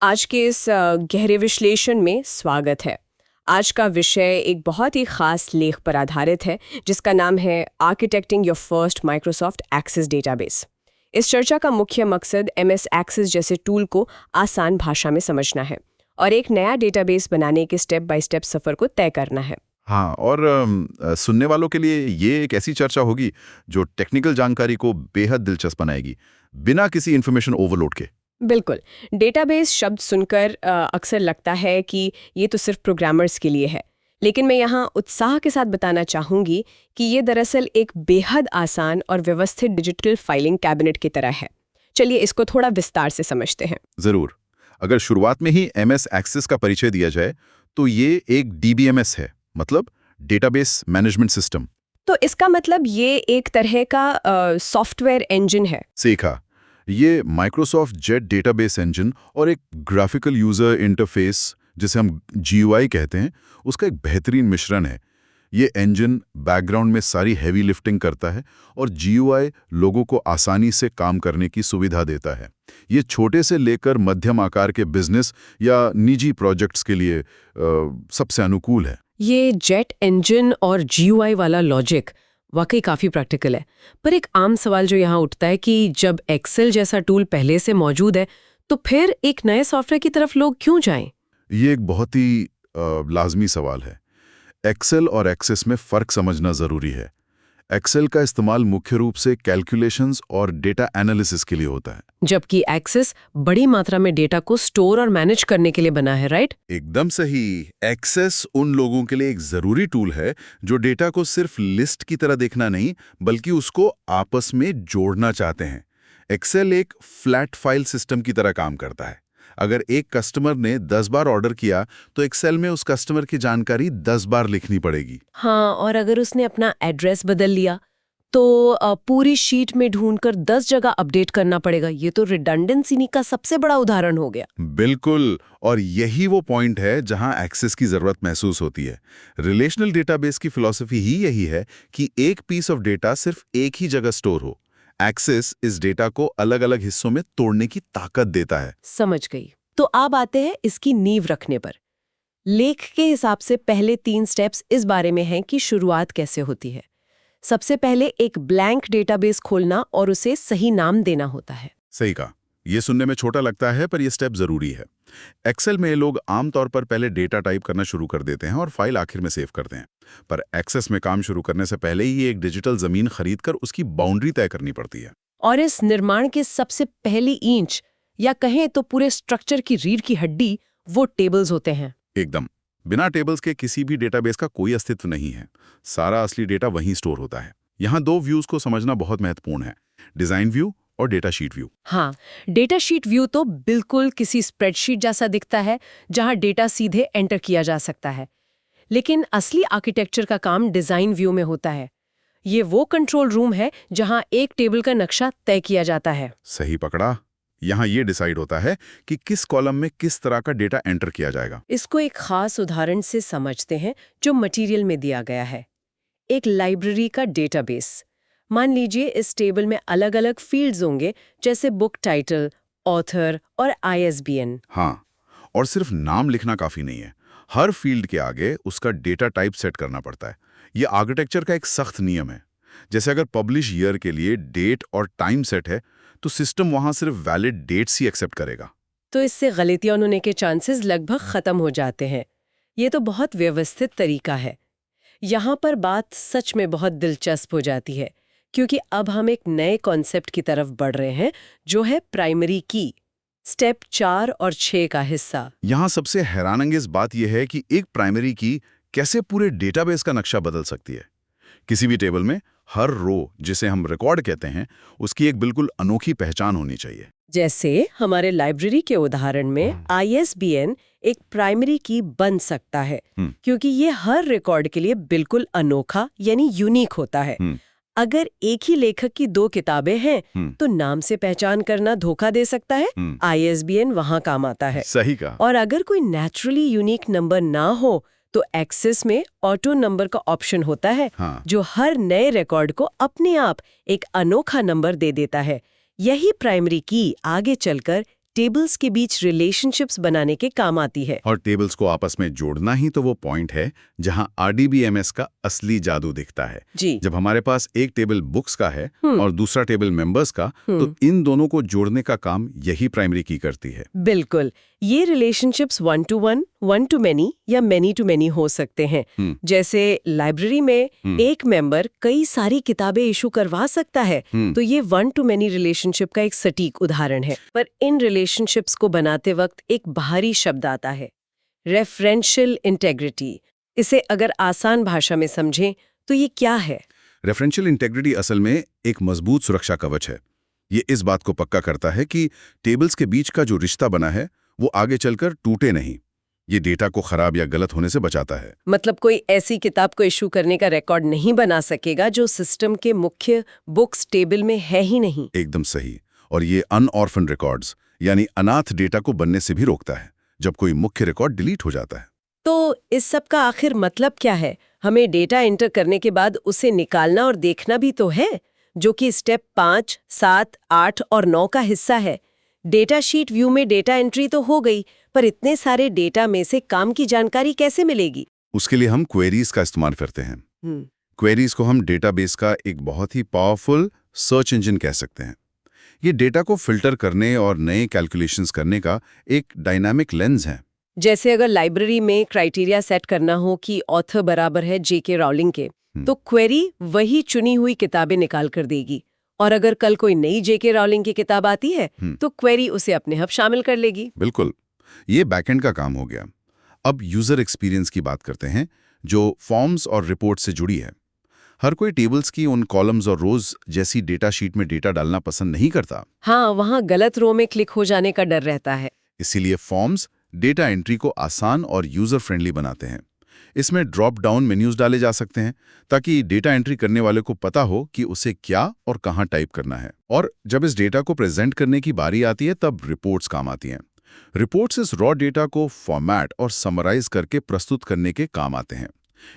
आज के इस गहरे विश्लेषण में स्वागत है। आज का विषय एक बहुत ही खास लेख पर आधारित है जिसका नाम है architecting your first Microsoft Access database. इस चर्चा का मुख्य मकसद MS एक्सेस जैसे टूल को आसान भाषा में समझना है और एक नया डेटाबेस बनाने के स्टेप बाय स्टेप सफर को तय करना है। हाँ, और सुनने वालों के लिए ये एक ऐसी चर्चा होगी जो टेक्निकल जानकारी को बेहद दिलचस्प बनाएगी, बिना किसी इन्फॉर्मेशन ओवरलोड के। बिल्कुल। डेटाबेस शब्द सुनकर अक्सर लगता है कि ये तो सिर्फ प्रोग्रामर्स के लिए है, लेकिन मैं यहाँ उत्साह के साथ बताना चाहूँगी कि ये दरअसल एक बेहद आसान और व्यवस्थित डिजिटल फाइलिंग कैबिनेट की तरह है। चलिए इसको थोड़ा विस्तार से समझते हैं। जरूर। अगर शुरुआत में ही MS एक्सेस का परिचय दिया जाए तो ये एक DBMS है, मतलब डेटाबेस मैनेजमेंट सिस्टम। तो इसका मतलब ये एक तरह का सॉफ्टवेयर इंजन है। सीखा। ये माइक्रोसॉफ्ट जेट डेटाबेस इंजन और एक ग्राफिकल यूजर इंटरफेस, जिसे हम GUI कहते हैं, उसका एक बेहतरीन मिश्रण है। ये इंजन बैकग्राउंड में सारी हैवी लिफ्टिंग करता है और GUI लोगों को आसानी से काम करने की सुविधा देता है। ये छोटे से लेकर मध्यम आकार के बिजनेस या निजी प्रोजेक्ट्स के लिए सबसे अनुकूल है। ये जेट इंजन और GUI वाला लॉजिक वाकई काफ़ी प्रैक्टिकल है। पर एक आम सवाल जो यहाँ उठता है कि जब एक्सेल जैसा टूल पहले से मौजूद है तो फिर एक नए सॉफ्टवेयर की तरफ लोग क्यों जाएं? ये एक बहुत ही लाजमी सवाल है। एक्सेल और एक्सेस में फ़र्क समझना ज़रूरी है। एक्सेल का इस्तेमाल मुख्य रूप से कैलकुलेशंस और डेटा एनालिसिस के लिए होता है, जबकि एक्सेस बड़ी मात्रा में डेटा को स्टोर और मैनेज करने के लिए बना है, राइट? एकदम सही। एक्सेस उन लोगों के लिए एक ज़रूरी टूल है जो डेटा को सिर्फ लिस्ट की तरह देखना नहीं, बल्कि उसको आपस में जोड़ना चाहते हैं। एक्सेल एक फ्लैट फाइल सिस्टम की तरह काम करता है। अगर एक कस्टमर ने 10 बार ऑर्डर किया तो एक्सेल में उस कस्टमर की जानकारी 10 बार लिखनी पड़ेगी। हाँ, और अगर उसने अपना एड्रेस बदल लिया तो पूरी शीट में ढूंढकर 10 जगह अपडेट करना पड़ेगा। ये तो रिडंडेंसी का सबसे बड़ा उदाहरण हो गया। बिल्कुल, और यही वो पॉइंट है जहां एक्सेस की जरूरत महसूस होती है। रिलेशनल डेटाबेस की फिलॉसफी ही यही है कि एक पीस ऑफ डेटा सिर्फ एक ही जगह स्टोर हो। एक्सेस इस डेटा को अलग अलग हिस्सों में तोड़ने की ताकत देता है। समझ गई। तो अब आते हैं इसकी नींव रखने पर। लेख के हिसाब से पहले 3 स्टेप्स इस बारे में हैं कि शुरुआत कैसे होती है। सबसे पहले एक ब्लैंक डेटाबेस खोलना और उसे सही नाम देना होता है। सही कहा। ये सुनने में छोटा लगता है, पर यह स्टेप जरूरी है। एक्सेल में लोग आमतौर पर पहले डेटा टाइप करना शुरू कर देते हैं और फाइल आखिर में सेव करते हैं। पर एक्सेस में काम शुरू करने से पहले ही एक डिजिटल जमीन खरीदकर उसकी बाउंड्री तय करनी पड़ती है। और इस निर्माण के सबसे पहली इंच या कहें तो पूरे स्ट्रक्चर की रीढ़ की हड्डी वो टेबल्स होते हैं। एकदम। बिना टेबल्स के किसी भी डेटाबेस का कोई अस्तित्व नहीं है। सारा असली डेटा वहीं स्टोर होता है। यहाँ 2 व्यूज को समझना बहुत महत्वपूर्ण है, डिजाइन व्यू और डेटा शीट व्यू। हाँ, डेटा शीट व्यू तो बिल्कुल किसी स्प्रेडशीट जैसा दिखता है जहां डेटा सीधे एंटर किया जा सकता है। लेकिन असली आर्किटेक्चर का काम डिजाइन व्यू में होता है। ये वो कंट्रोल रूम है जहां एक टेबल का नक्शा तय किया जाता है। सही पकड़ा। यहाँ ये डिसाइड होता है कि किस कॉलम में किस तरह का डेटा एंटर किया जाएगा। इसको एक खास उदाहरण से समझते हैं जो मटेरियल में दिया गया है। एक लाइब्रेरी का डेटाबेस। मान लीजिए इस टेबल में अलग अलग फील्ड्स होंगे, जैसे बुक टाइटल, ऑथर और ISBN। हाँ, और सिर्फ नाम लिखना काफी नहीं है। हर फील्ड के आगे उसका डेटा टाइप सेट करना पड़ता है। ये आर्किटेक्चर का एक सख्त नियम है। जैसे अगर पब्लिश ईयर के लिए डेट और टाइम सेट है तो सिस्टम वहां सिर्फ वैलिड डेट्स ही एक्सेप्ट करेगा। तो इससे गलतियां होने के चांसेस लगभग खत्म हो जाते हैं। ये तो बहुत व्यवस्थित तरीका है। यहाँ पर बात सच में बहुत दिलचस्प हो जाती है, क्योंकि अब हम एक नए कॉन्सेप्ट की तरफ बढ़ रहे हैं जो है प्राइमरी की। स्टेप 4 और 6 का हिस्सा। यहाँ सबसे हैरानंगेज बात यह है कि एक प्राइमरी की कैसे पूरे डेटाबेस का नक्शा बदल सकती है। किसी भी टेबल में हर रो, जिसे हम रिकॉर्ड कहते हैं, उसकी एक बिल्कुल अनोखी पहचान होनी चाहिए। जैसे हमारे लाइब्रेरी के उदाहरण में ISBN एक प्राइमरी की बन सकता है, क्योंकि ये हर रिकॉर्ड के लिए बिल्कुल अनोखा यानी यूनिक होता है। अगर एक ही लेखक की 2 किताबें हैं तो नाम से पहचान करना धोखा दे सकता है। ISBN वहां काम आता है। सही कहा। और अगर कोई नेचुरली यूनिक नंबर ना हो तो एक्सेस में ऑटो नंबर का ऑप्शन होता है, जो हर नए रिकॉर्ड को अपने आप एक अनोखा नंबर दे देता है। यही प्राइमरी की आगे चलकर टेबल्स के बीच रिलेशनशिप्स बनाने के काम आती है। और टेबल्स को आपस में जोड़ना ही तो वो पॉइंट है जहां RDBMS का असली जादू दिखता है। जी। जब हमारे पास एक टेबल बुक्स का है और दूसरा टेबल मेंबर्स का, तो इन दोनों को जोड़ने का काम यही प्राइमरी की करती है। बिल्कुल। ये रिलेशनशिप्स 1 to 1, 1 to many या many to many हो सकते हैं। जैसे लाइब्रेरी में एक मेंबर कई सारी किताबें इशू करवा सकता है, तो ये 1 to many रिलेशनशिप का एक सटीक उदाहरण है। पर इन रिलेशनशिप्स को बनाते वक्त एक बाहरी शब्द आता है, रेफरेंशियल इंटेग्रिटी। इसे अगर आसान भाषा में समझें तो ये क्या है? रेफरेंशियल इंटेग्रिटी असल में एक मजबूत सुरक्षा कवच है। ये इस बात को पक्का करता है कि टेबल्स के बीच का जो रिश्ता बना है वो आगे चलकर टूटे नहीं। ये डेटा को खराब या गलत होने से बचाता है। मतलब कोई ऐसी किताब को इशू करने का रिकॉर्ड नहीं बना सकेगा जो सिस्टम के मुख्य बुक्स टेबल में है ही नहीं। एकदम सही। और ये अनऑर्फन रिकॉर्ड्स यानी अनाथ डेटा को बनने से भी रोकता है जब कोई मुख्य रिकॉर्ड डिलीट हो जाता है। तो इस सब का आखिर मतलब क्या है? हमें डेटा एंटर करने के बाद उसे निकालना और देखना भी तो है, जो कि स्टेप 5, 7, 8 और 9 का हिस्सा है। डेटा शीट व्यू में डेटा एंट्री तो हो गई, पर इतने सारे डेटा में से काम की जानकारी कैसे मिलेगी? उसके लिए हम क्वेरीज का इस्तेमाल करते हैं। क्वेरीज को हम डेटाबेस का एक बहुत ही पावरफुल सर्च इंजन कह सकते हैं। ये डेटा को फिल्टर करने और नए कैलकुलेशंस करने का एक डायनामिक लेंस है। जैसे अगर लाइब्रेरी में क्राइटेरिया सेट करना हो कि ऑथर बराबर है J.K. रॉलिंग के, तो क्वेरी वही चुनी हुई किताबें निकाल कर देगी। और अगर कल कोई नई J.K. रॉलिंग की किताब आती है तो क्वेरी उसे अपने हब शामिल कर लेगी। बिल्कुल, ये बैकएंड का काम हो गया। अब यूजर एक्सपीरियंस की बात करते हैं, जो फॉर्म्स और रिपोर्ट से जुड़ी है। हर कोई टेबल्स की उन कॉलम्स और रोज जैसी डेटा शीट में डेटा डालना पसंद नहीं करता। हाँ, वहाँ गलत रो में क्लिक हो जाने का डर रहता है। इसीलिए फॉर्म्स डेटा एंट्री को आसान और यूजर फ्रेंडली बनाते हैं। इसमें ड्रॉप डाउन मेन्यूज डाले जा सकते हैं ताकि डेटा एंट्री करने वाले को पता हो कि उसे क्या और कहां टाइप करना है। और जब इस डेटा को प्रेजेंट करने की बारी आती है तब रिपोर्ट्स काम आती हैं। रिपोर्ट्स इस रॉ डेटा को फॉर्मेट और समराइज करके प्रस्तुत करने के काम आते हैं।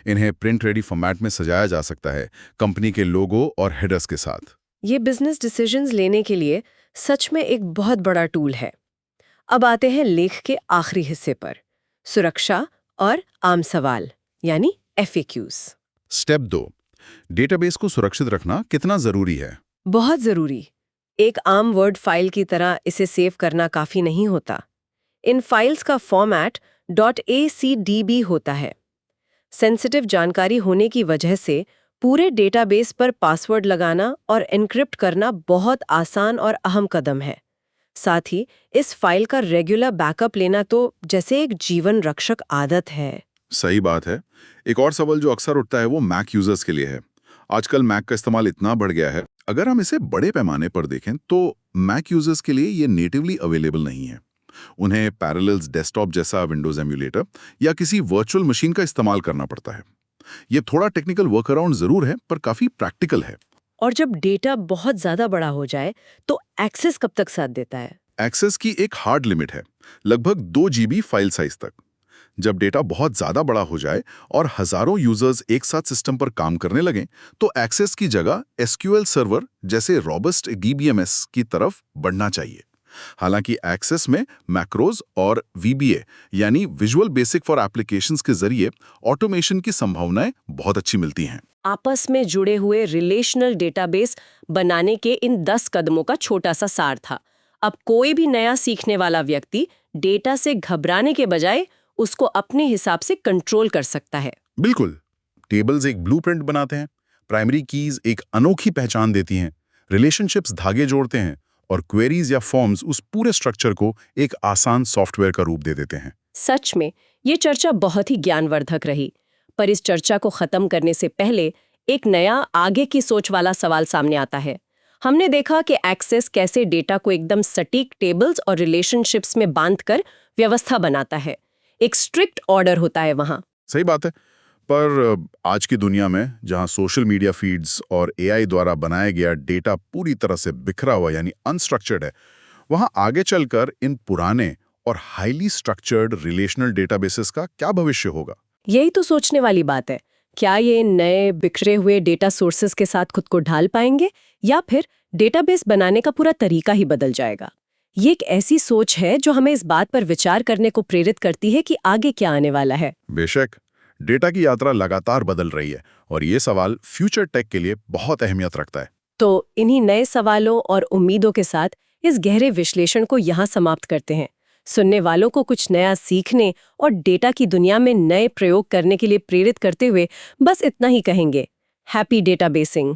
इन्हें प्रिंट रेडी फॉर्मेट में सजाया जा सकता है, कंपनी के लोगो और हेडर्स के साथ। ये बिजनेस डिसीजंस लेने के लिए सच में एक बहुत बड़ा टूल है। अब आते हैं लेख के आखिरी हिस्से पर, सुरक्षा और आम सवाल यानी FAQs। स्टेप 2, डेटाबेस को सुरक्षित रखना कितना जरूरी है? बहुत जरूरी। एक आम वर्ड फाइल की तरह इसे सेव करना काफी नहीं होता। इन फाइल्स का फॉर्मेट .acdb होता है। सेंसिटिव जानकारी होने की वजह से पूरे डेटाबेस पर पासवर्ड लगाना और एन्क्रिप्ट करना बहुत आसान और अहम कदम है। साथ ही इस फाइल का रेगुलर बैकअप लेना तो जैसे एक जीवन रक्षक आदत है। सही बात है। एक और सवाल जो अक्सर उठता है वो मैक यूजर्स के लिए है। आजकल मैक का इस्तेमाल इतना बढ़ गया है, अगर हम इसे बड़े पैमाने पर देखें तो मैक यूजर्स के लिए ये नेटिवली अवेलेबल नहीं है। उन्हें पैरेलल्स डेस्कटॉप जैसा विंडोज एम्यूलेटर या किसी वर्चुअल मशीन का इस्तेमाल करना पड़ता है। ये थोड़ा टेक्निकल वर्कअराउंड जरूर है, पर काफी प्रैक्टिकल है। और जब डेटा बहुत ज्यादा बड़ा हो जाए तो एक्सेस कब तक साथ देता है? एक्सेस की एक हार्ड लिमिट है, लगभग 2 GB फाइल साइज तक। जब डेटा बहुत ज्यादा बड़ा हो जाए और हजारों यूजर्स एक साथ सिस्टम पर काम करने लगें, तो एक्सेस की जगह SQL सर्वर जैसे रॉबस्ट DBMS की तरफ बढ़ना चाहिए। हालांकि एक्सेस में मैक्रोज और VBA यानी विजुअल बेसिक फॉर एप्लीकेशंस के जरिए ऑटोमेशन की संभावनाएं बहुत अच्छी मिलती हैं। आपस में जुड़े हुए रिलेशनल डेटाबेस बनाने के इन 10 कदमों का छोटा सा सार था। अब कोई भी नया सीखने वाला व्यक्ति डेटा से घबराने के बजाय उसको अपने हिसाब से कंट्रोल कर सकता है। बिल्कुल। टेबल्स एक ब्लूप्रिंट बनाते हैं, प्राइमरी कीज एक अनोखी पहचान देती हैं, रिलेशनशिप्स धागे जोड़ते हैं और क्वेरीज या फॉर्म्स उस पूरे स्ट्रक्चर को एक आसान सॉफ्टवेयर का रूप दे देते हैं। सच में ये चर्चा बहुत ही ज्ञानवर्धक रही, पर इस चर्चा को खत्म करने से पहले एक नया आगे की सोच वाला सवाल सामने आता है। हमने देखा कि एक्सेस कैसे डेटा को एकदम सटीक टेबल्स और रिलेशनशिप्स में बांधकर व्यवस्था बनाता है। एक स्ट्रिक्ट ऑर्डर होता है वहां। सही बात है, पर आज की दुनिया में जहां सोशल मीडिया फीड्स और AI द्वारा बनाया गया डेटा पूरी तरह से बिखरा हुआ यानी अनस्ट्रक्चर्ड है, वहां आगे चलकर इन पुराने और हाईली स्ट्रक्चर्ड रिलेशनल डेटाबेसेस का क्या भविष्य होगा? यही तो सोचने वाली बात है। क्या ये नए बिखरे हुए डेटा सोर्सेस के साथ खुद को ढाल पाएंगे या फिर डेटाबेस बनाने का पूरा तरीका ही बदल जाएगा? ये एक ऐसी सोच है जो हमें इस बात पर विचार करने को प्रेरित करती है कि आगे क्या आने वाला है। बेशक, डेटा की यात्रा लगातार बदल रही है और ये सवाल फ्यूचर टेक के लिए बहुत अहमियत रखता है। तो इन्हीं नए सवालों और उम्मीदों के साथ इस गहरे विश्लेषण को यहाँ समाप्त करते हैं। सुनने वालों को कुछ नया सीखने और डेटा की दुनिया में नए प्रयोग करने के लिए प्रेरित करते हुए बस इतना ही कहेंगे, हैप्पी डेटाबेसिंग।